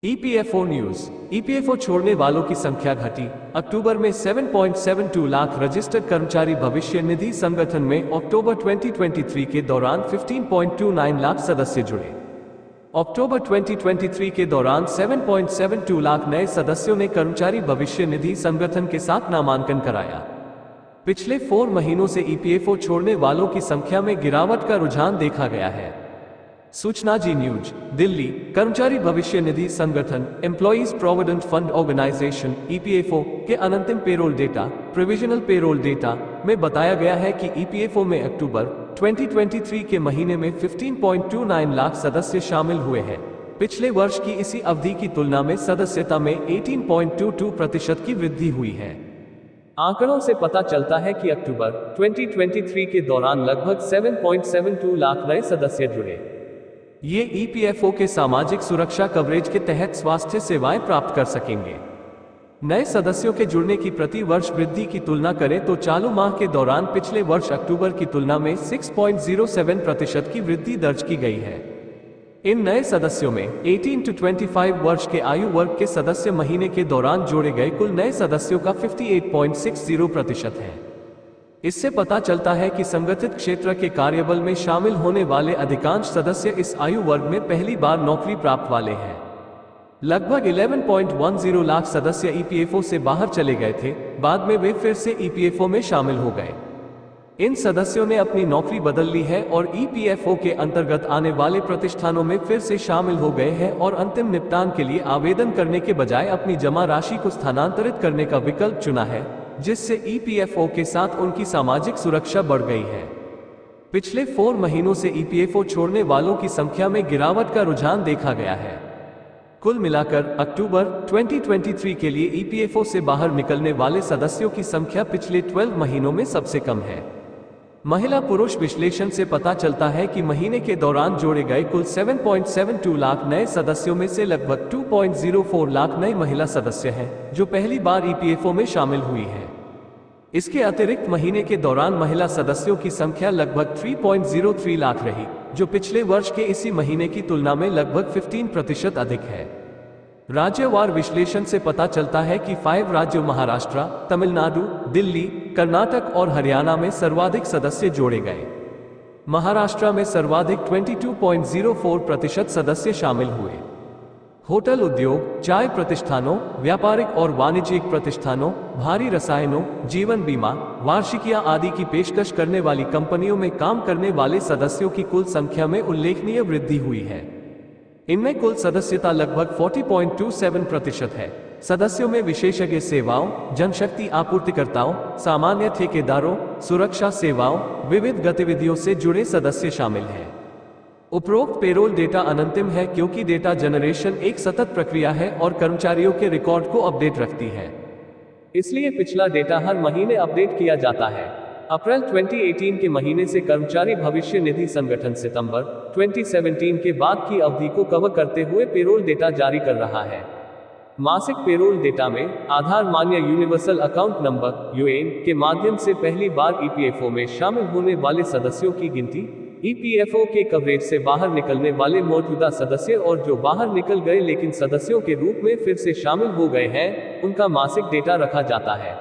EPFO news. EPFO छोड़ने वालों की संख्या घटी। अक्टूबर में 7.72 लाख रजिस्टर्ड कर्मचारी भविष्य निधि संगठन में अक्टूबर 2023 के दौरान 15.29 लाख सदस्य जुड़े। अक्टूबर 2023 के दौरान 7.72 लाख नए सदस्यों ने कर्मचारी भविष्य निधि संगठन के साथ नामांकन कराया। पिछले 4 महीनों से ईपीएफओ छोड़ने वालों की संख्या में गिरावट का रुझान देखा गया है। सूचना जी न्यूज, दिल्ली। कर्मचारी भविष्य निधि संगठन employees provident fund organisation EPFO के अंतिम payroll data provisional payroll data में बताया गया है कि ईपीएफओ में अक्टूबर 2023 के महीने में 15.29 लाख सदस्य शामिल हुए हैं। पिछले वर्ष की इसी अवधि की तुलना में सदस्यता में 18.22% की वृद्धि हुई है। आंकड़ों से पता चलता है कि अक्टूबर 2023 के दौरान लगभग 7.72 लाख नए सदस्य जुड़े। ये ईपीएफओ के सामाजिक सुरक्षा कवरेज के तहत स्वास्थ्य सेवाएं प्राप्त कर सकेंगे। नए सदस्यों के जुड़ने की प्रति वर्ष वृद्धि की तुलना करें तो चालू माह के दौरान पिछले वर्ष अक्टूबर की तुलना में 6.07% की वृद्धि दर्ज की गई है। इन नए सदस्यों में 18 to 25 वर्ष के आयु वर्ग के सदस्य महीने के दौरान जोड़े गए कुल नए सदस्यों का 58.60% है। इससे पता चलता है कि संगठित क्षेत्र के कार्यबल में शामिल होने वाले अधिकांश सदस्य इस आयु वर्ग में पहली बार नौकरी प्राप्त वाले हैं। लगभग 11.10 लाख सदस्य ईपीएफओ से बाहर चले गए थे, बाद में वे फिर से ईपीएफओ में शामिल हो गए। इन सदस्यों ने अपनी नौकरी बदल ली है और ईपीएफओ के अंतर्गत आने वाले प्रतिष्ठानों में फिर से शामिल हो गए हैं और अंतिम निपटान के लिए आवेदन करने के बजाय अपनी जमा राशि को स्थानांतरित करने का विकल्प चुना है, जिससे ईपीएफओ के साथ उनकी सामाजिक सुरक्षा बढ़ गई है। पिछले 4 महीनों से ईपीएफओ छोड़ने वालों की संख्या में गिरावट का रुझान देखा गया है। कुल मिलाकर अक्टूबर 2023 के लिए ईपीएफओ से बाहर निकलने वाले सदस्यों की संख्या पिछले 12 महीनों में सबसे कम है। महिला पुरुष विश्लेषण से पता चलता है कि महीने के दौरान जोड़े गए कुल 7.72 लाख नए सदस्यों में से लगभग 2.04 लाख नए महिला सदस्य हैं, जो पहली बार ईपीएफओ में शामिल हुई हैं। इसके अतिरिक्त महीने के दौरान महिला सदस्यों की संख्या लगभग 3.03 लाख रही, जो पिछले वर्ष के इसी महीने की तुलना में लगभग 15% अधिक है। राज्यवार विश्लेषण से पता चलता है कि 5 राज्यों महाराष्ट्र, तमिलनाडु, दिल्ली, कर्नाटक और हरियाणा में सर्वाधिक सदस्य जोड़े गए। महाराष्ट्र में सर्वाधिक 22.04% सदस्य शामिल हुए। होटल उद्योग, चाय प्रतिष्ठानों, व्यापारिक और वाणिज्यिक प्रतिष्ठानों, भारी रसायनों, जीवन बीमा, वार्षिकियां आदि की पेशकश करने वाली कंपनियों में काम करने वाले सदस्यों की कुल संख्या में उल्लेखनीय वृद्धि हुई है। इनमें कुल सदस्यता लगभग 40.27% है। सदस्यों में विशेषज्ञ सेवाओं, जनशक्ति आपूर्तिकर्ताओं, सामान्य ठेकेदारों, सुरक्षा सेवाओं, विविध गतिविधियों से जुड़े सदस्य शामिल हैं। उपरोक्त पेरोल डेटा अनंतिम है क्योंकि डेटा जनरेशन एक सतत प्रक्रिया है और कर्मचारियों के रिकॉर्ड को अपडेट रखती है। इसलिए पिछला डेटा हर महीने अपडेट किया जाता है। अप्रैल 2018 के महीने से कर्मचारी भविष्य निधि संगठन सितंबर 2017 के बाद की अवधि को कवर करते हुए पेरोल डेटा जारी कर रहा है। मासिक पेरोल डेटा में आधार मान्य यूनिवर्सल अकाउंट नंबर यूएएन के माध्यम से पहली बार ईपीएफओ में शामिल होने वाले सदस्यों की गिनती, ईपीएफओ के कवरेज से बाहर निकलने वाले मौजूदा सदस्य और जो बाहर निकल गए लेकिन सदस्यों के रूप में फिर से शामिल हो गए हैं, उनका मासिक डेटा रखा जाता है।